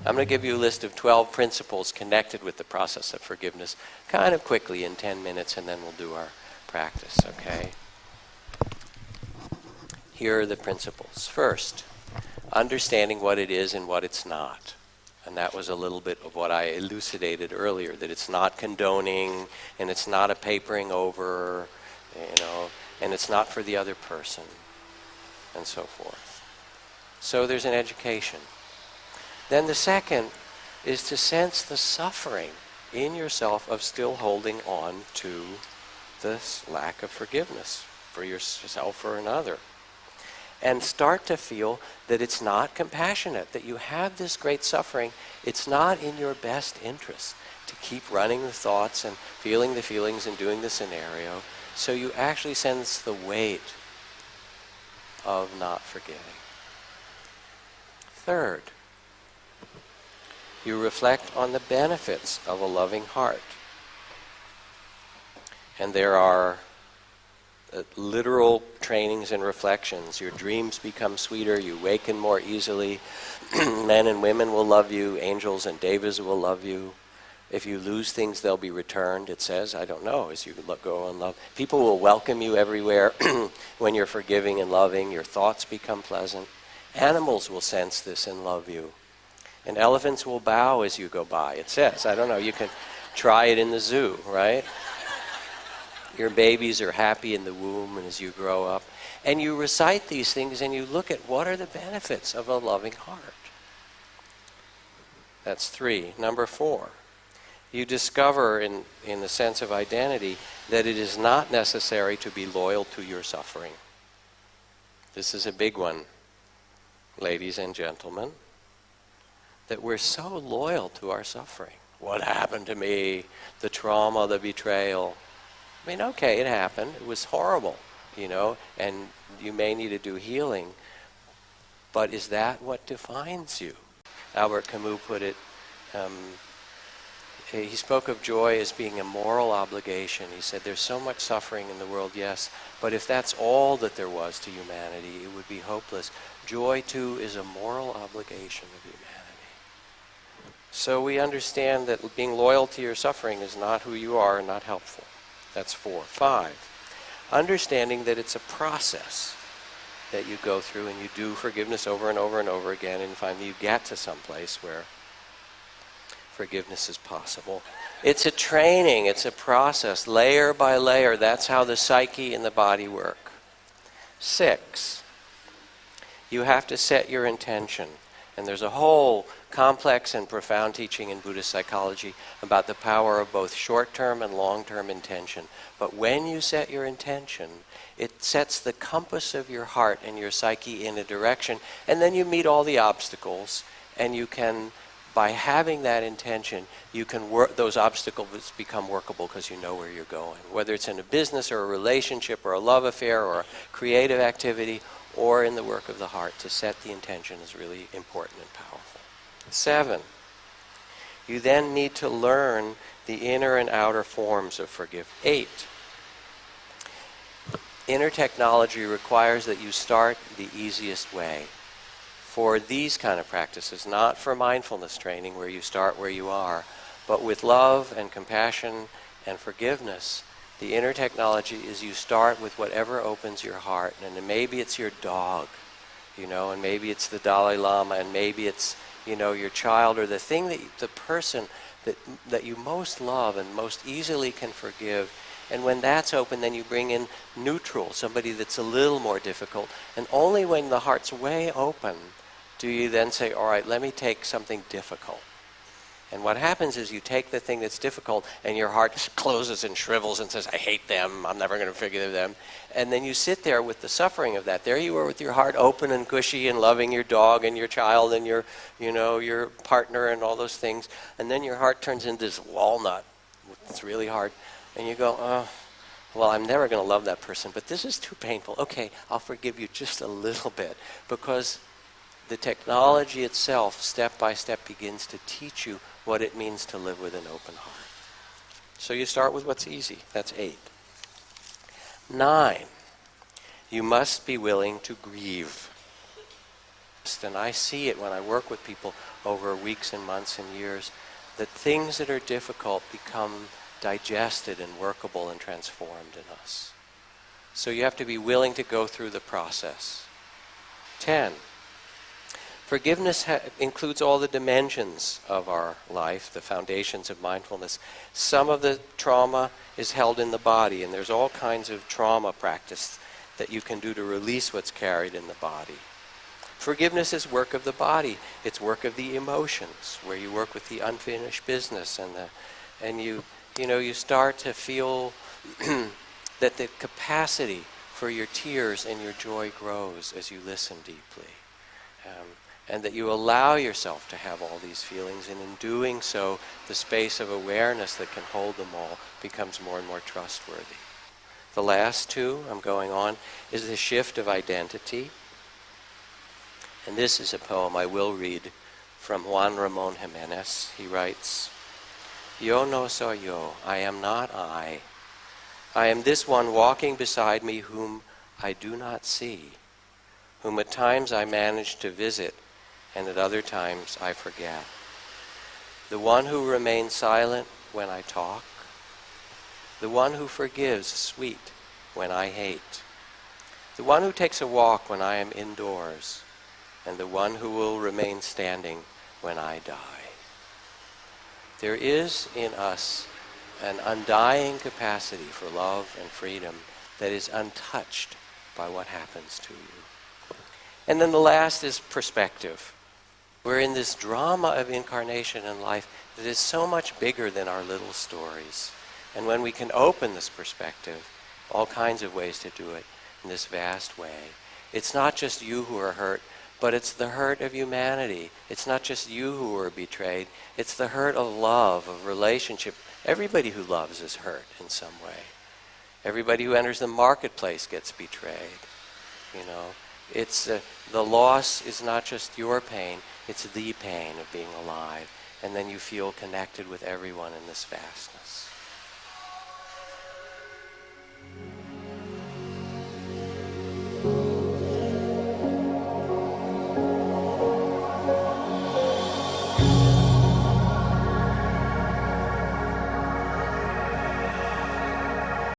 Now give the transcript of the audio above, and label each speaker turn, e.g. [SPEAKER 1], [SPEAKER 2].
[SPEAKER 1] I'm going to give you a list of 12 principles connected with the process of forgiveness kind of quickly in 10 minutes, and then we'll do our practice, okay? Here are the principles. First, understanding what it is and what it's not. And that was a little bit of what I elucidated earlier, that it's not condoning, and it's not a papering over, and it's not for the other person, and so forth. So there's an education. Then the second is to sense the suffering in yourself of still holding on to this lack of forgiveness for yourself or another. And start to feel that it's not compassionate, that you have this great suffering. It's not in your best interest to keep running the thoughts and feeling the feelings and doing the scenario. So you actually sense the weight of not forgiving. Third, you reflect on the benefits of a loving heart. And there are literal trainings and reflections. Your dreams become sweeter, you waken more easily, men and women will love you, angels and devas will love you. If you lose things, they'll be returned, it says. I don't know, as you go and love. People will welcome you everywhere when you're forgiving and loving. Your thoughts become pleasant. Animals will sense this and love you. And elephants will bow as you go by, it says. I don't know, you can try it in the zoo, right? Your babies are happy in the womb and as you grow up. And you recite these things and you look at what are the benefits of a loving heart. That's 3. Number 4, you discover in the sense of identity that it is not necessary to be loyal to your suffering. This is a big one, ladies and gentlemen, that we're so loyal to our suffering. What happened to me? The trauma, the betrayal. I mean, okay, it happened. It was horrible, and you may need to do healing. But is that what defines you? Albert Camus put it, he spoke of joy as being a moral obligation. He said, there's so much suffering in the world, yes, but if that's all that there was to humanity, it would be hopeless. Joy, too, is a moral obligation of humanity. So we understand that being loyal to your suffering is not who you are and not helpful. That's 4. 5, understanding that it's a process that you go through and you do forgiveness over and over and over again, and finally you get to some place where forgiveness is possible. It's a training, it's a process, layer by layer. That's how the psyche and the body work. 6, you have to set your intention. And there's a whole complex and profound teaching in Buddhist psychology about the power of both short-term and long-term intention. But when you set your intention, it sets the compass of your heart and your psyche in a direction, and then you meet all the obstacles, and you can, by having that intention, you can work, those obstacles become workable because you know where you're going. Whether it's in a business or a relationship or a love affair or a creative activity, or in the work of the heart, to set the intention is really important and powerful. 7, you then need to learn the inner and outer forms of forgiveness. 8, inner technology requires that you start the easiest way. For these kind of practices, not for mindfulness training where you start where you are, but with love and compassion and forgiveness, the inner technology is you start with whatever opens your heart. And maybe it's your dog, and maybe it's the Dalai Lama, and maybe it's, your child, or the thing the person that you most love and most easily can forgive. And when that's open, then you bring in neutral, somebody that's a little more difficult. And only when the heart's way open do you then say, all right, let me take something difficult. And what happens is you take the thing that's difficult and your heart closes and shrivels and says, I hate them, I'm never going to forgive them. And then you sit there with the suffering of that. There you are with your heart open and cushy and loving your dog and your child and your partner and all those things. And then your heart turns into this walnut. It's really hard. And you go, well, I'm never going to love that person, but this is too painful. Okay, I'll forgive you just a little bit, because the technology itself, step by step, begins to teach you what it means to live with an open heart. So you start with what's easy. That's 8. 9, you must be willing to grieve. And I see it when I work with people over weeks and months and years, that things that are difficult become digested and workable and transformed in us. So you have to be willing to go through the process. 10. Forgiveness includes all the dimensions of our life, the foundations of mindfulness. Some of the trauma is held in the body, and there's all kinds of trauma practice that you can do to release what's carried in the body. Forgiveness is work of the body. It's work of the emotions, where you work with the unfinished business, and you start to feel that the capacity for your tears and your joy grows as you listen deeply. And that you allow yourself to have all these feelings, and in doing so, the space of awareness that can hold them all becomes more and more trustworthy. The last two, I'm going on, is the shift of identity. And this is a poem I will read from Juan Ramon Jimenez. He writes, "Yo no soy yo, I am not I. I am this one walking beside me whom I do not see, whom at times I manage to visit, and at other times I forget. The one who remains silent when I talk, the one who forgives sweet when I hate, the one who takes a walk when I am indoors, and the one who will remain standing when I die." There is in us an undying capacity for love and freedom that is untouched by what happens to you. And then the last is perspective. We're in this drama of incarnation and life that is so much bigger than our little stories. And when we can open this perspective, all kinds of ways to do it in this vast way, it's not just you who are hurt, but it's the hurt of humanity. It's not just you who are betrayed. It's the hurt of love, of relationship. Everybody who loves is hurt in some way. Everybody who enters the marketplace gets betrayed. It's the loss is not just your pain, it's the pain of being alive. And then you feel connected with everyone in this vastness.